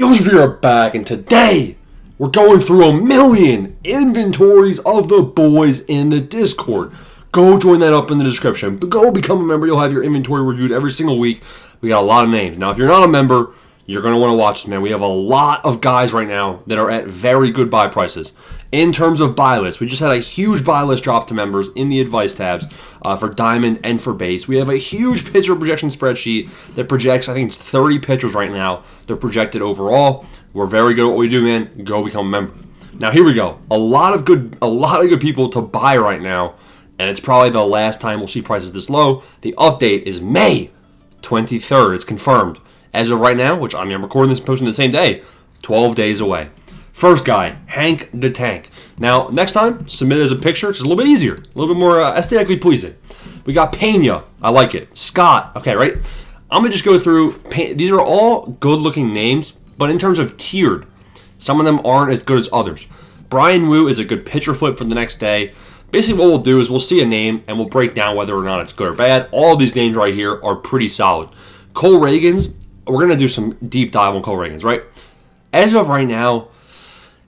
Yo, we are back, and today we're going through 1,000,000 inventories of the boys in the Discord. Go join that up in the description. Go become a member. You'll have your inventory reviewed every single week. We got a lot of names. Now, if you're not a member, you're going to want to watch this, man. We have a lot of guys right now that are at very good buy prices. In terms of buy lists, we just had a huge buy list drop to members in the advice tabs for Diamond and for Base. We have a huge pitcher projection spreadsheet that projects, I think it's 30 pitchers right now. They're projected overall. We're very good at what we do, man. Go become a member. Now, here we go. A lot of good people to buy right now, and it's probably the last time we'll see prices this low. The update is May 23rd. It's confirmed. As of right now, which I'm recording this posting the same day, 12 days away. First guy, Hank the Tank. Now, next time, submit it as a picture. It's a little bit easier, a little bit more aesthetically pleasing. We got Pena. I like it. Scott. Okay, right? I'm going to just go through. These are all good-looking names, but in terms of tiered, some of them aren't as good as others. Brian Wu is a good pitcher flip for the next day. Basically, what we'll do is we'll see a name, and we'll break down whether or not it's good or bad. All of these names right here are pretty solid. Cole Reagans, we're going to do some deep dive on Cole Reagans, right? As of right now,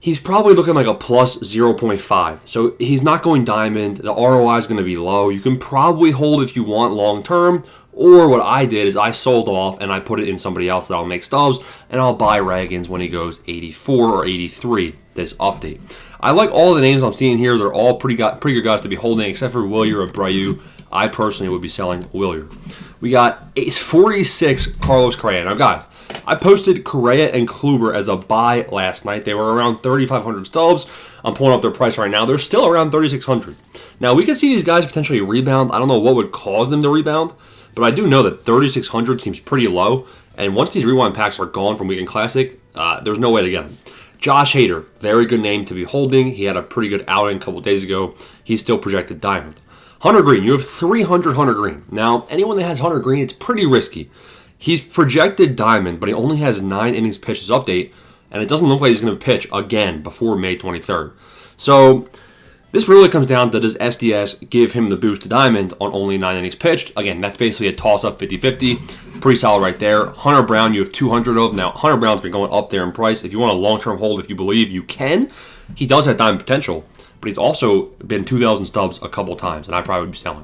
he's probably looking like a plus 0.5. So he's not going diamond. The ROI is going to be low. You can probably hold if you want long term. Or what I did is I sold off and I put it in somebody else that I'll make stubs. And I'll buy Reagans when he goes 84 or 83 this update. I like all the names I'm seeing here. They're all pretty good guys to be holding except for Wilyer Abreu. I personally would be selling Wilyer. We got 46 Carlos Correa. Now, guys, I posted Correa and Kluber as a buy last night. They were around 3,500 stubs. I'm pulling up their price right now. They're still around 3,600. Now, we can see these guys potentially rebound. I don't know what would cause them to rebound, but I do know that 3,600 seems pretty low. And once these rewind packs are gone from Weekend Classic, there's no way to get them. Josh Hader, very good name to be holding. He had a pretty good outing a couple days ago. He's still projected diamond. Hunter Green, you have 300 Hunter Green. Now, anyone that has Hunter Green, it's pretty risky. He's projected diamond, but he only has 9 innings pitched update, and it doesn't look like he's going to pitch again before May 23rd. So this really comes down to, does SDS give him the boost to diamond on only 9 innings pitched? Again, that's basically a toss-up 50-50. Pretty solid right there. Hunter Brown, you have 200 of. Now, Hunter Brown's been going up there in price. If you want a long-term hold, if you believe you can, he does have diamond potential, but he's also been 2,000 stubs a couple times, and I probably would be selling.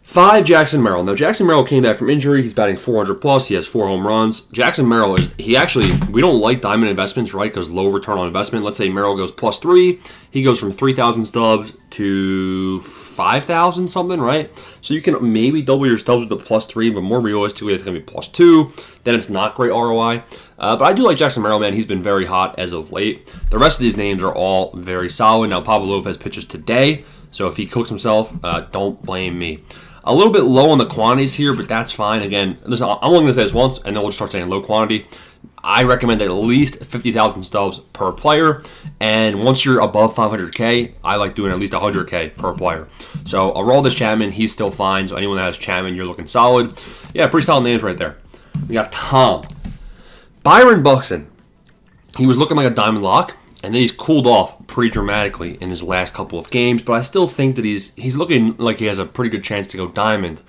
5, Jackson Merrill. Now, Jackson Merrill came back from injury. He's batting 400 plus. He has 4 home runs. Jackson Merrill we don't like diamond investments, right? Because low return on investment. Let's say Merrill goes plus 3. He goes from 3,000 stubs to 5,000 something, right? So you can maybe double your stubs with the plus 3, but more realistically, it's going to be plus 2. Then it's not great ROI. But I do like Jackson Merrill, man. He's been very hot as of late. The rest of these names are all very solid. Now, Pablo Lopez pitches today. So if he cooks himself, don't blame me. A little bit low on the quantities here, but that's fine. Again, listen, I'm only going to say this once, and then we'll just start saying low quantity. I recommend at least 50,000 stubs per player, and once you're above 500K, I like doing at least 100K per player. So Aroldis Chapman, he's still fine. So anyone that has Chapman, you're looking solid. Yeah, pretty solid names right there. We got Tom. Byron Buxton. He was looking like a diamond lock. And then he's cooled off pretty dramatically in his last couple of games. But I still think that he's looking like he has a pretty good chance to go diamond.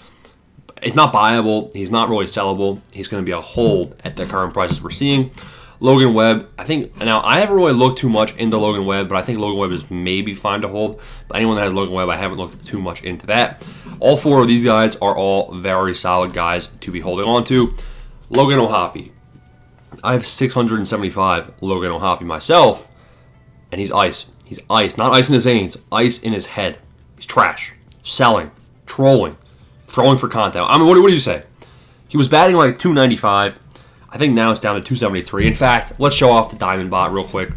It's not buyable. He's not really sellable. He's going to be a hold at the current prices we're seeing. Logan Webb, I haven't really looked too much into Logan Webb, but I think Logan Webb is maybe fine to hold. But anyone that has Logan Webb, I haven't looked too much into that. All 4 of these guys are all very solid guys to be holding on to. Logan O'Hoppe. I have 675 Logan O'Hoppe myself. And he's ice. He's ice. Not ice in his veins. Ice in his head. He's trash. Selling. Trolling. Throwing for content. I mean, what do you say? He was batting like 295. I think now it's down to 273. In fact, let's show off the Diamond Bot real quick.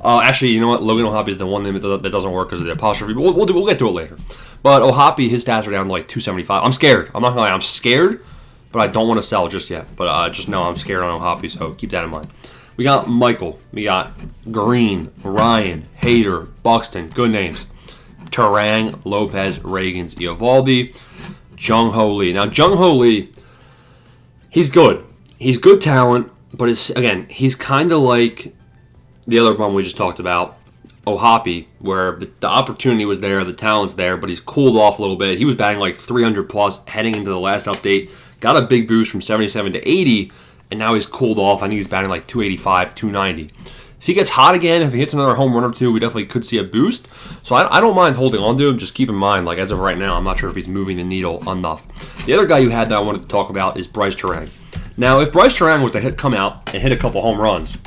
Actually, you know what? Logan O'Hoppe is the one name that doesn't work because of the apostrophe. But we'll get to it later. But O'Hoppe, his stats are down to like 275. I'm scared. I'm not going to lie. I'm scared, but I don't want to sell just yet. But just know I'm scared on O'Hoppe, so keep that in mind. We got Michael. We got Green, Ryan, Hader, Buxton. Good names. Turang, Lopez, Reagans, Eovaldi, Jung Ho Lee. Now, Jung Ho Lee, he's good. He's good talent, but he's kind of like the other one we just talked about, O'Hoppe, where the opportunity was there, the talent's there, but he's cooled off a little bit. He was batting like 300 plus heading into the last update. Got a big boost from 77 to 80. and now he's cooled off. I think he's batting like 285, 290. If he gets hot again, if he hits another home run or two, we definitely could see a boost. So I don't mind holding on to him. Just keep in mind, like as of right now, I'm not sure if he's moving the needle enough. The other guy you had that I wanted to talk about is Bryce Terang. Now, if Bryce Terang was to come out and hit a couple home runs,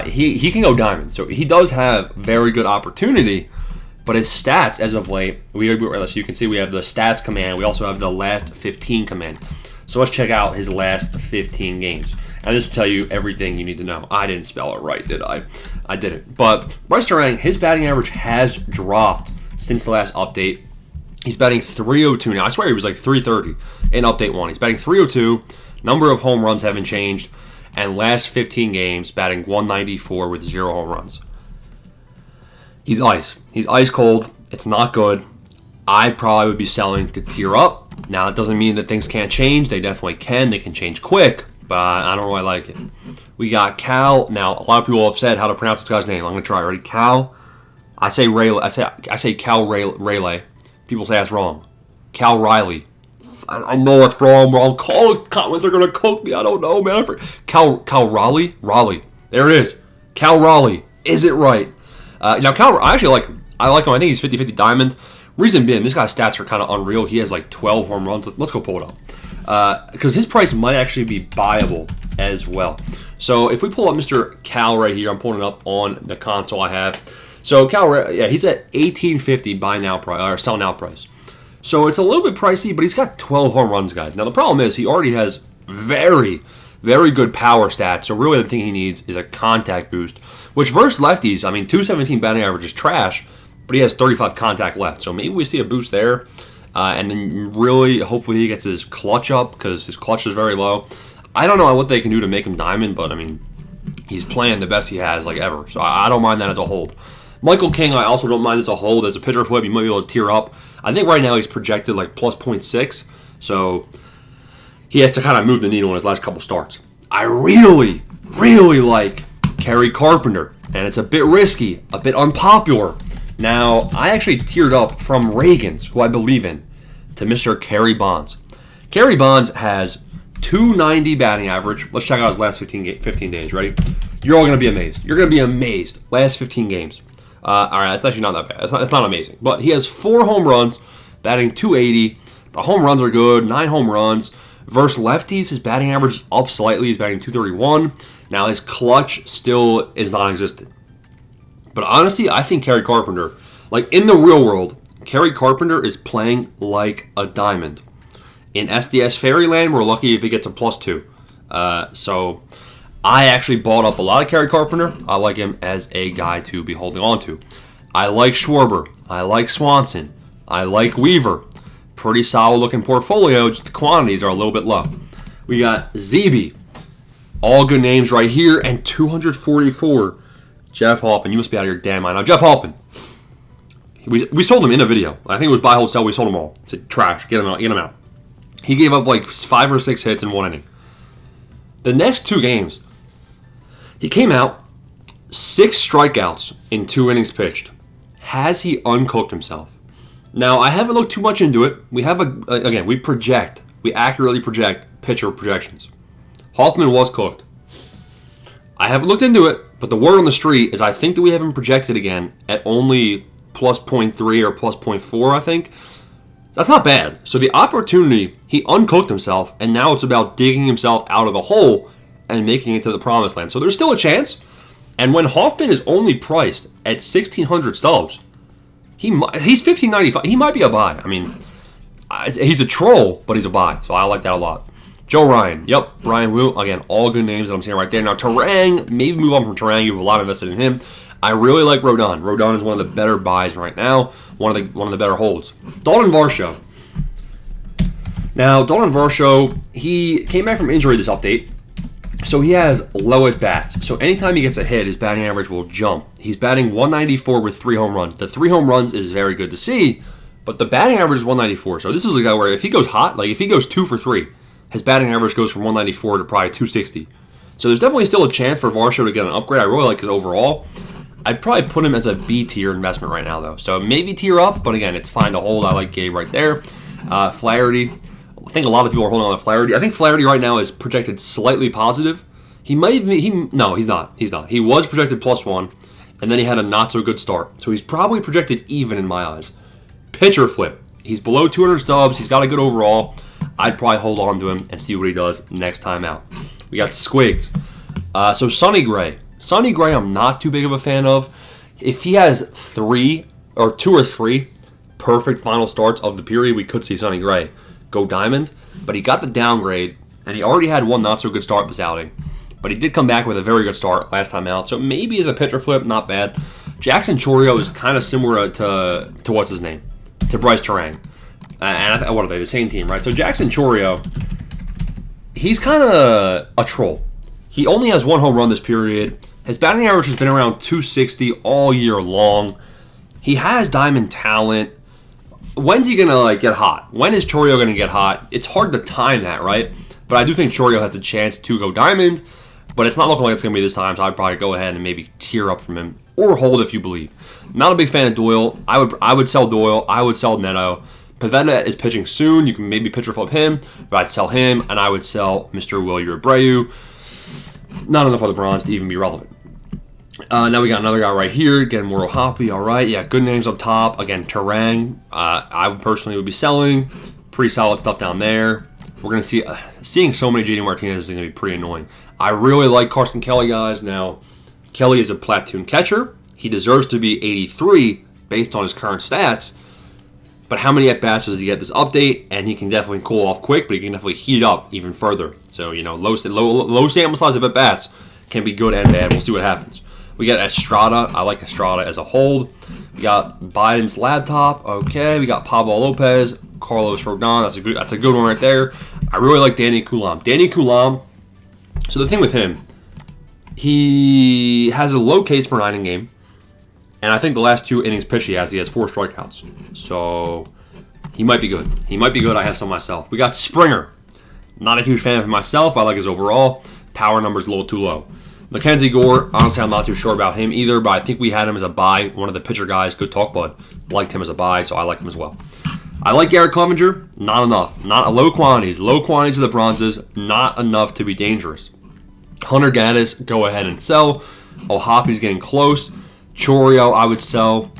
he can go diamond. So he does have very good opportunity, but his stats as of late, so you can see we have the stats command. We also have the last 15 command. So let's check out his last 15 games. And this will tell you everything you need to know. I didn't spell it right, did I? I didn't. But Bryce Terang, his batting average has dropped since the last update. He's batting 302 now. I swear he was like 330 in update 1. He's batting 302. Number of home runs haven't changed. And last 15 games, batting 194 with 0 home runs. He's ice. He's ice cold. It's not good. I probably would be selling to tier up. Now, it doesn't mean that things can't change. They definitely can. They can change quick. But I don't really like it. We got Cal. Now, a lot of people have said how to pronounce this guy's name. I'm going to try. Ready? Cal. I say Cal Rayleigh. People say that's wrong. Cal Riley. I know it's wrong. Comments are going to cook me. I don't know, man. Cal Raleigh? Raleigh. There it is. Cal Raleigh. Is it right? Now, Cal, I actually like him. I like him. I think he's 50-50 diamond. Reason being, this guy's stats are kind of unreal. He has like 12 home runs. Let's go pull it up. Because his price might actually be buyable as well. So if we pull up Mr. Cal right here, I'm pulling it up on the console I have. So Cal, yeah, he's at $18.50 buy now price or sell now price. So it's a little bit pricey, but he's got 12 home runs, guys. Now the problem is he already has very, very good power stats. So really the thing he needs is a contact boost, which versus lefties, I mean, 217 batting average is trash, but he has 35 contact left. So maybe we see a boost there. And then really, hopefully he gets his clutch up because his clutch is very low. I don't know what they can do to make him diamond, but I mean, he's playing the best he has like ever. So I don't mind that as a hold. Michael King, I also don't mind as a hold. As a pitcher flip, you might be able to tier up. I think right now he's projected like plus 0.6. So he has to kind of move the needle in his last couple starts. I really, really like Kerry Carpenter. And it's a bit risky, a bit unpopular. Now, I actually tiered up from Reagan's, who I believe in, to Mr. Kerry Bonds. Kerry Bonds has 290 batting average. Let's check out his last 15 days. Ready? You're all going to be amazed. You're going to be amazed. Last 15 games. All right, it's actually not that bad. It's not amazing. But he has 4 home runs, batting 280. The home runs are good, 9 home runs. Versus lefties, his batting average is up slightly. He's batting 231. Now, his clutch still is non-existent. But honestly, I think Kerry Carpenter, like in the real world, Kerry Carpenter is playing like a diamond. In SDS Fairyland, we're lucky if he gets a +2. So I actually bought up a lot of Kerry Carpenter. I like him as a guy to be holding on to. I like Schwarber. I like Swanson. I like Weaver. Pretty solid looking portfolio, just the quantities are a little bit low. We got Zeeby. All good names right here, and 244. Jeff Hoffman, you must be out of your damn mind. Now, Jeff Hoffman, we sold him in a video. I think it was buy, hold, sell. We sold him all. It's trash. Get him out. He gave up like 5 or 6 hits in 1 inning. The next 2 games, he came out, 6 strikeouts in 2 innings pitched. Has he uncooked himself? Now, I haven't looked too much into it. We have we accurately project pitcher projections. Hoffman was cooked. I haven't looked into it, but the word on the street is I think that we have him projected again at only plus 0.3 or plus 0.4, I think. That's not bad. So the opportunity, he uncooked himself, and now it's about digging himself out of the hole and making it to the promised land. So there's still a chance. And when Hoffman is only priced at 1,600 stubs, he's 1,595. He might be a buy. I mean, he's a troll, but he's a buy. So I like that a lot. Joe Ryan. Yep, Ryan Wu. Again, all good names that I'm seeing right there. Now, Terang, maybe move on from Terang. You have a lot invested in him. I really like Rodon. Rodon is one of the better buys right now. One of the better holds. Dalton Varsho. Now, Dalton Varsho, he came back from injury this update. So he has low at bats. So anytime he gets a hit, his batting average will jump. He's batting 194 with 3 home runs. The 3 home runs is very good to see, but the batting average is 194. So this is a guy where if he goes hot, like if he goes 2 for 3, his batting average goes from 194 to probably 260. So there's definitely still a chance for Varsho to get an upgrade. I really like his overall. I'd probably put him as a B tier investment right now, though. So maybe tier up, but again, it's fine to hold. I like Gabe right there. Flaherty, I think a lot of people are holding on to Flaherty. I think Flaherty right now is projected slightly positive. He might even, no, he's not. He's not. He was projected +1, and then he had a not-so-good start. So he's probably projected even in my eyes. Pitcher flip. He's below 200 stubs. He's got a good overall. I'd probably hold on to him and see what he does next time out. We got Squigs. So Sonny Gray. Sonny Gray I'm not too big of a fan of. If he has 2 or 3 perfect final starts of the period, we could see Sonny Gray go diamond. But he got the downgrade, and he already had one not-so-good start this outing. But he did come back with a very good start last time out. So maybe as a pitcher flip, not bad. Jackson Chourio is kind of similar to what's his name? To Bryce Terang. And what are they? The same team, right? So Jackson Chourio, he's kind of a troll. He only has 1 home run this period. His batting average has been around 260 all year long. He has diamond talent. When's he going to get hot? When is Chourio going to get hot? It's hard to time that, right? But I do think Chourio has the chance to go diamond. But it's not looking like it's going to be this time, so I'd probably go ahead and maybe tear up from him. Or hold if you believe. Not a big fan of Doyle. I would sell Doyle. I would sell Neto. Pivetta is pitching soon. You can maybe pitcher flip him, but I'd sell him, and I would sell Mr. Wilyer Abreu. Not enough other bronze to even be relevant. Now we got another guy right here. Again, Moro Hoppy. All right, yeah, good names up top. Again, Terang. I personally would be selling. Pretty solid stuff down there. We're going to see, seeing so many JD Martinez is going to be pretty annoying. I really like Carson Kelly, guys. Now, Kelly is a platoon catcher. He deserves to be 83 based on his current stats. But how many at-bats does he get this update? And he can definitely cool off quick, but he can definitely heat up even further. So, low sample size of at-bats can be good and bad. We'll see what happens. We got Estrada. I like Estrada as a hold. We got Biden's laptop. Okay. We got Pablo Lopez, Carlos Rodon. That's a good one right there. I really like Danny Coulomb. Danny Coulomb. So the thing with him, he has a low Ks per 9 in game. And I think the last 2 innings pitch he has 4 strikeouts. So he might be good. He might be good. I have some myself. We got Springer. Not a huge fan of him myself. I like his overall. Power number's a little too low. Mackenzie Gore, honestly, I'm not too sure about him either, but I think we had him as a buy. One of the pitcher guys, good talk bud, liked him as a buy, so I like him as well. I like Garrett Clevenger. Not enough. Not a low quantities. Low quantities of the bronzes. Not enough to be dangerous. Hunter Gaddis, go ahead and sell. O'Hoppy's getting close. Chourio, I would sell.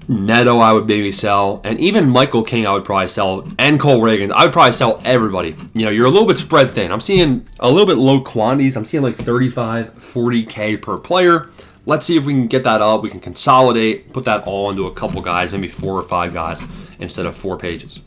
Neto, I would maybe sell. And even Michael King, I would probably sell. And Cole Reagan. I would probably sell everybody. You're a little bit spread thin. I'm seeing a little bit low quantities. I'm seeing like 35, 40K per player. Let's see if we can get that up. We can consolidate, put that all into a couple guys, maybe 4 or 5 guys instead of 4 pages.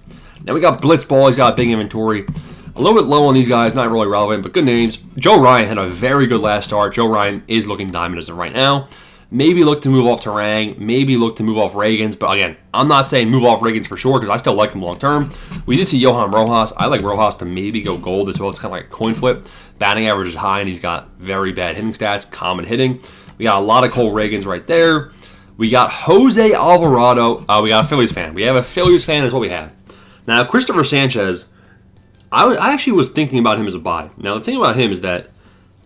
Now we got Blitzball. He's got a big inventory. A little bit low on these guys, not really relevant, but good names. Joe Ryan had a very good last start. Joe Ryan is looking diamond as of right now. Maybe look to move off Terang. Maybe look to move off Reagans. But again, I'm not saying move off Reagans for sure because I still like him long term. We did see Johan Rojas. I like Rojas to maybe go gold as well. It's kind of like a coin flip. Batting average is high and he's got very bad hitting stats, common hitting. We got a lot of Cole Reagans right there. We got Jose Alvarado. We got a Phillies fan. We have a Phillies fan is what we have. Now, Christopher Sanchez, I actually was thinking about him as a buy. Now, the thing about him is that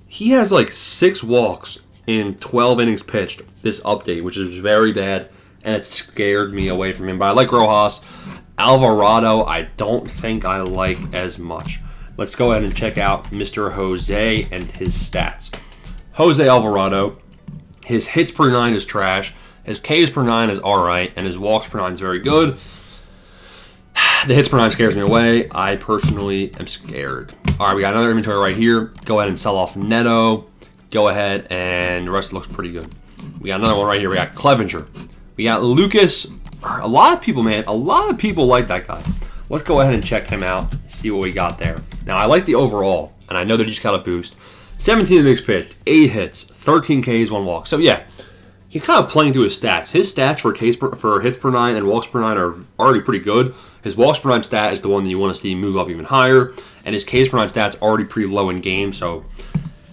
he has like 6 walks in 12 innings pitched this update, which is very bad, and it scared me away from him. But I like Rojas. Alvarado, I don't think I like as much. Let's go ahead and check out Mr. Jose and his stats. Jose Alvarado, his hits per 9 is trash, his Ks per 9 is alright, and his walks per 9 is very good. The hits per 9 scares me away. I personally am scared. All right, we got another inventory right here. Go ahead and sell off Neto. Go ahead, and the rest looks pretty good. We got another one right here. We got Clevenger. We got Lucas. A lot of people like that guy. Let's go ahead and check him out, see what we got there. Now, I like the overall, and I know they just got a boost. 17 innings pitched, 8 hits, 13 Ks, 1 walk. So, yeah, he's kind of playing through his stats. His stats for hits per 9 and walks per 9 are already pretty good. His walks per 9 stat is the one that you want to see move up even higher, and his Ks per 9 stats already pretty low in game, so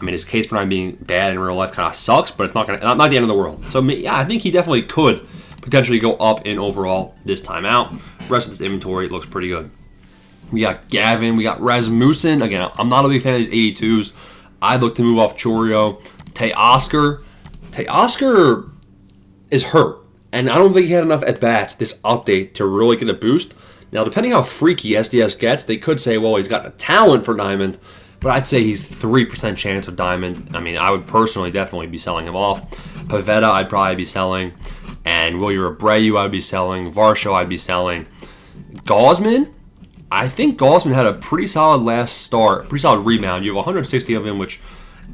I mean, his Ks per 9 being bad in real life kind of sucks, but it's not the end of the world. So, yeah, I think he definitely could potentially go up in overall this time out. The rest of this inventory looks pretty good. We got Gavin. We got Rasmussen. Again, I'm not a big fan of these 82s. I'd look to move off Chourio. Teoscar is hurt, and I don't think he had enough at-bats this update to really get a boost. Now, depending how freaky SDS gets, they could say, well, he's got the talent for diamond, but I'd say he's 3% chance of diamond. I mean, I would personally definitely be selling him off. Pavetta, I'd probably be selling. And Wilyer Abreu, I'd be selling. Varsho, I'd be selling. Gausman, I think Gausman had a pretty solid last start, pretty solid rebound. You have 160 of him, which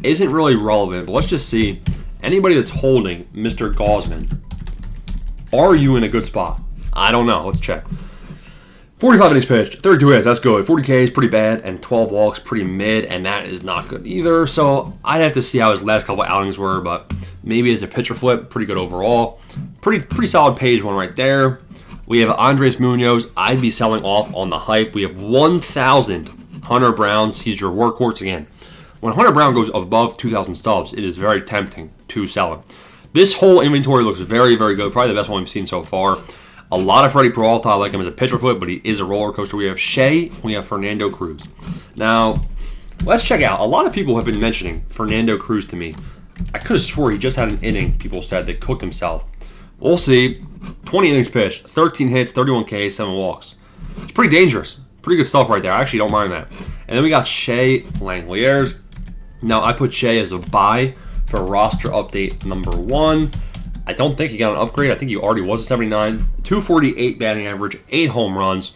isn't really relevant. But let's just see. Anybody that's holding Mr. Gausman, are you in a good spot? I don't know. Let's check. 45 innings pitched, 32 hits, that's good. 40 Ks, pretty bad, and 12 walks, pretty mid, and that is not good either. So I'd have to see how his last couple outings were, but maybe as a pitcher flip, pretty good overall. Pretty solid page one right there. We have Andres Munoz. I'd be selling off on the hype. We have 1,000 Hunter Browns. He's your workhorse again. When Hunter Brown goes above 2,000 stubs, it is very tempting to sell him. This whole inventory looks very, very good. Probably the best one we've seen so far. A lot of Freddie Peralta. I like him as a pitcher flip, but he is a roller coaster. We have Shea. We have Fernando Cruz. Now, let's check out. A lot of people have been mentioning Fernando Cruz to me. I could have swore he just had an inning, people said, that cooked himself. We'll see. 20 innings pitched, 13 hits, 31 Ks, 7 walks. It's pretty dangerous. Pretty good stuff right there. I actually don't mind that. And then we got Shea Langeliers. Now, I put Shea as a buy for roster update number 1. I don't think he got an upgrade. I think he already was a 79. 248 batting average, 8 home runs.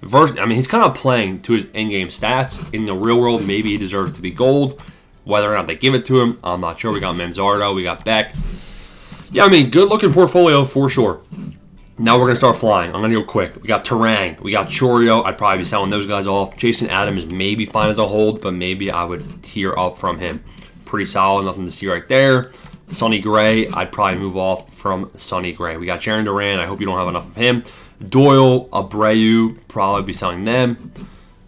I mean, he's kind of playing to his in-game stats. In the real world, maybe he deserves to be gold. Whether or not they give it to him, I'm not sure. We got Manzardo, we got Beck. Yeah, I mean, good-looking portfolio for sure. Now we're going to start flying. I'm going to go quick. We got Terang. We got Chorio. I'd probably be selling those guys off. Jason Adams may be fine as a hold, but maybe I would tear up from him. Pretty solid. Nothing to see right there. Sonny Gray. I'd probably move off from Sonny Gray. We got Jaron Duran. I hope you don't have enough of him. Doyle, Abreu. Probably be selling them.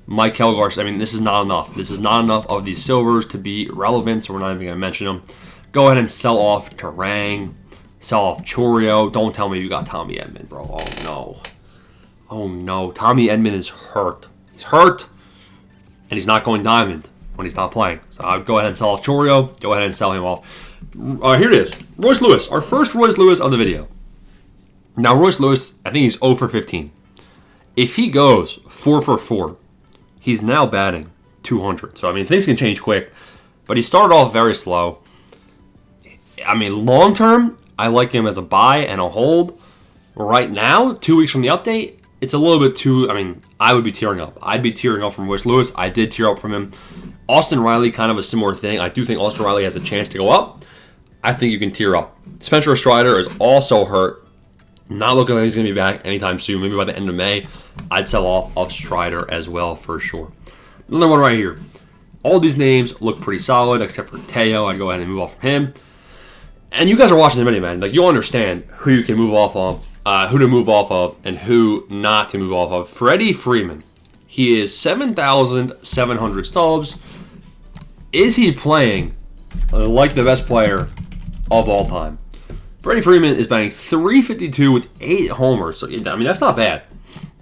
Mike Helgar. I mean, this is not enough. This is not enough of these silvers to be relevant, so we're not even going to mention them. Go ahead and sell off Terang. Sell off Chorio. Don't tell me you got Tommy Edman, bro. Oh, no. Oh, no. Tommy Edman is hurt. He's hurt, and he's not going diamond when he's not playing. So I would go ahead and sell off Chorio. Go ahead and sell him off. Here it is. Royce Lewis. Our first Royce Lewis of the video. Now, Royce Lewis, I think he's 0 for 15. If he goes 4 for 4, he's now batting 200. So, I mean, things can change quick. But he started off very slow. I mean, long term, I like him as a buy and a hold. Right now, 2 weeks from the update, it's a little bit too, I mean, I would be tearing up. I'd be tearing up from Royce Lewis. I did tear up from him. Austin Riley, kind of a similar thing. I do think Austin Riley has a chance to go up. I think you can tear up. Spencer Strider is also hurt. Not looking like he's going to be back anytime soon. Maybe by the end of May. I'd sell off of Strider as well for sure. Another one right here. All these names look pretty solid except for Teo. I'd go ahead and move off from him. And you guys are watching the video, man. Like, you'll understand who you can move off of, who to move off of, and who not to move off of. Freddie Freeman. He is 7,700 stubs. Is he playing like the best player of all time? Freddie Freeman is batting .352 with 8 homers. So, I mean, that's not bad.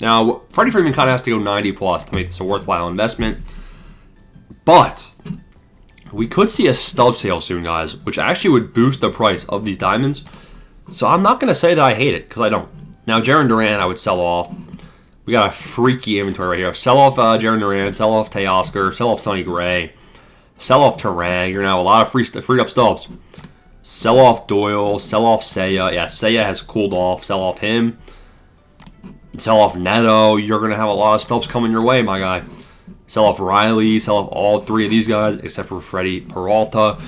Now, Freddie Freeman kind of has to go 90 plus to make this a worthwhile investment. But we could see a stub sale soon, guys, which actually would boost the price of these diamonds. So I'm not going to say that I hate it, because I don't. Now, Jaron Duran, I would sell off. We got a freaky inventory right here. Sell off Jaron Duran, sell off Teoscar, sell off Sonny Gray, sell off Terang. You're going to have a lot of freed up stubs. Sell off Doyle, sell off Seiya. Yeah, Seiya has cooled off. Sell off him. Sell off Neto. You're going to have a lot of stubs coming your way, my guy. Sell off Riley, sell off all 3 of these guys except for Freddie Peralta.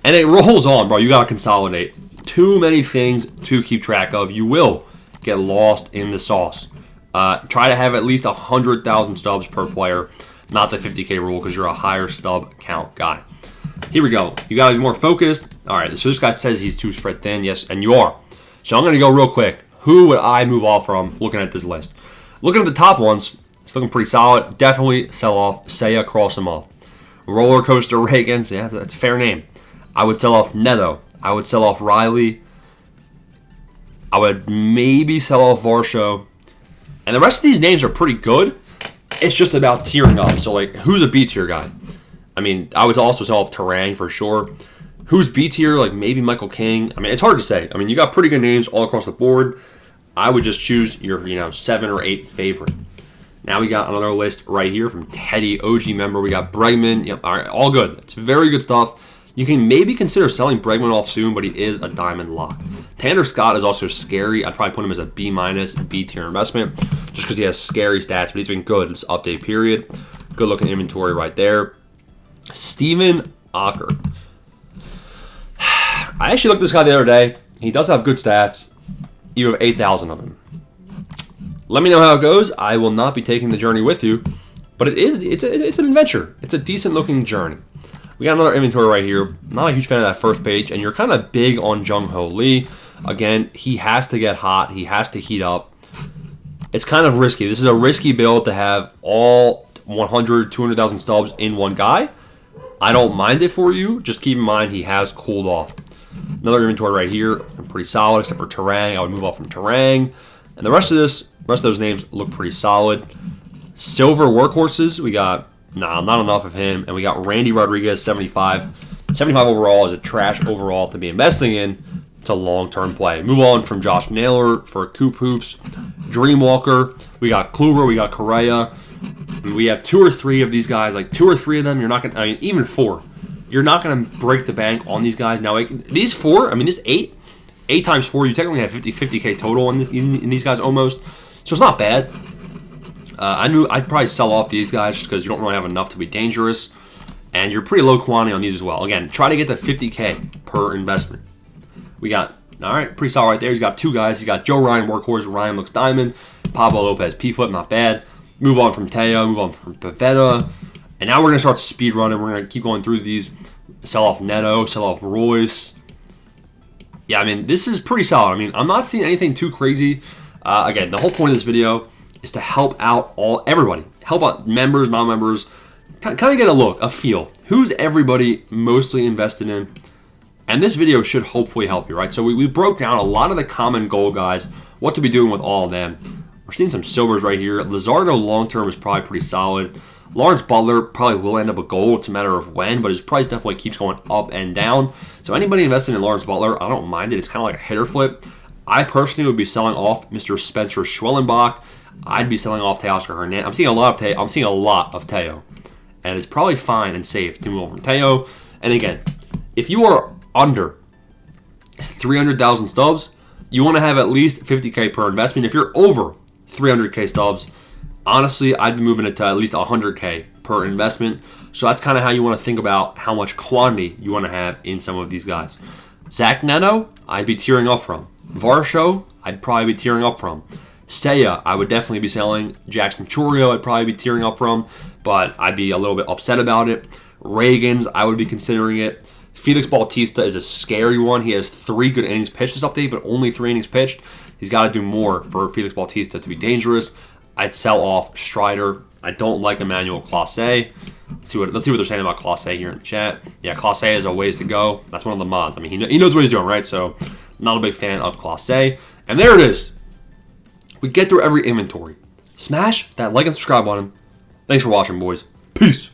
And it rolls on, bro. You got to consolidate. Too many things to keep track of. You will get lost in the sauce. Try to have at least 100,000 stubs per player, not the 50K rule, because you're a higher stub count guy. Here we go. You got to be more focused. All right, so this guy says he's too spread thin. Yes, and you are. So I'm going to go real quick. Who would I move off from looking at this list? Looking at the top ones, it's looking pretty solid. Definitely sell off Seiya, cross him off. Roller Coaster Reagans, yeah, that's a fair name. I would sell off Neto. I would sell off Riley. I would maybe sell off Varsho. And the rest of these names are pretty good. It's just about tearing up. So, like, who's a B tier guy? I mean, I would also sell off Terang for sure. Who's B tier? Like, maybe Michael King. I mean, it's hard to say. I mean, you got pretty good names all across the board. I would just choose your, 7 or 8 favorite. Now we got another list right here from Teddy, OG member. We got Bregman. Yep, all right, all good. It's very good stuff. You can maybe consider selling Bregman off soon, but he is a diamond lock. Tanner Scott is also scary. I'd probably put him as a B-, B tier investment just because he has scary stats, but he's been good this update period. Good looking inventory right there. Steven Ocker. I actually looked at this guy the other day. He does have good stats. You have 8,000 of him. Let me know how it goes. I will not be taking the journey with you, but it's an adventure. It's a decent looking journey. We got another inventory right here. Not a huge fan of that first page, and you're kind of big on Jung Ho Lee. Again, he has to get hot. He has to heat up. It's kind of risky. This is a risky build to have all 100, 200,000 stubs in one guy. I don't mind it for you. Just keep in mind he has cooled off. Another inventory right here. Pretty solid, except for Terang. I would move off from Terang. And the rest of those names look pretty solid. Silver workhorses. We got, not enough of him. And we got Randy Rodriguez, 75. 75 overall is a trash overall to be investing in. It's a long-term play. Move on from Josh Naylor for Coop Hoops. Dreamwalker. We got Kluber. We got Correa. We have 2 or 3 of these guys. Like 2 or 3 of them, you're not going to, I mean, even 4. You're not going to break the bank on these guys. Now, these 4, I mean, this 8 times 4, you technically have 50K total in these guys almost. So it's not bad. I knew I'd probably sell off these guys just because you don't really have enough to be dangerous. And you're pretty low quantity on these as well. Again, try to get to 50K per investment. We got, all right, pretty solid right there. He's got 2 guys. He's got Joe Ryan, workhorse. Ryan looks diamond. Pablo Lopez, P-flip, not bad. Move on from Teo. Move on from Pavetta. And now we're going to start speed running. We're going to keep going through these. Sell off Neto. Sell off Royce. Yeah, I mean, this is pretty solid. I mean, I'm not seeing anything too crazy. Again, the whole point of this video is to help out everybody. Help out members, non-members. Kind of get a feel. Who's everybody mostly invested in? And this video should hopefully help you, right? So we broke down a lot of the common goal guys, what to be doing with all of them. We're seeing some silvers right here. Luzardo long-term is probably pretty solid. Lawrence Butler probably will end up a gold. It's a matter of when, but his price definitely keeps going up and down. So anybody invested in Lawrence Butler, I don't mind it. It's kind of like a hitter flip. I personally would be selling off Mr. Spencer Schwellenbach. I'd be selling off Teoscar Hernandez. I'm seeing a lot of Teo. And it's probably fine and safe to move on from Teo. And again, if you are under 300,000 stubs, you want to have at least 50K per investment. If you're over 300K stubs, honestly, I'd be moving it to at least 100K per investment. So that's kind of how you want to think about how much quantity you want to have in some of these guys. Zach Neto, I'd be tearing up from. Varsho, I'd probably be tearing up from. Seiya, I would definitely be selling. Jackson Chourio, I'd probably be tearing up from, but I'd be a little bit upset about it. Reagans, I would be considering it. Felix Bautista is a scary one. He has 3 good innings pitched this update, but only 3 innings pitched. He's got to do more for Felix Bautista to be dangerous. I'd sell off Strider. I don't like Emmanuel Clase. Let's see what they're saying about Clase here in the chat. Yeah, Clase is a ways to go. That's one of the mods. I mean, he knows what he's doing, right? So, not a big fan of Clase. And there it is. We get through every inventory. Smash that like and subscribe button. Thanks for watching, boys. Peace.